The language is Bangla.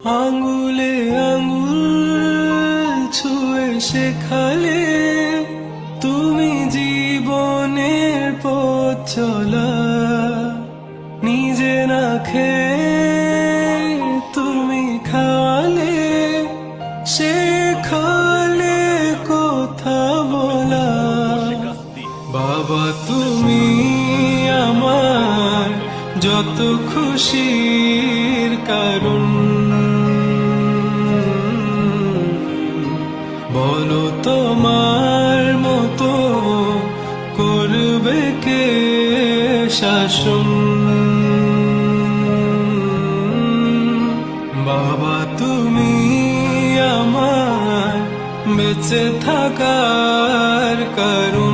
আঙ্গুলে আঙ্গুল ছুঁয়ে শেখালে তুমি জীবনের পথ চলা, নিজে না খেয়ে তুমি খাওয়ালে, শেখালে কথা বলা। বাবা তুমি আমার যত খুশির কারণ, বলো তোমার মতো করবে কে শাসন। বাবা তুমি আমার বেঁচে থাকার কারণ।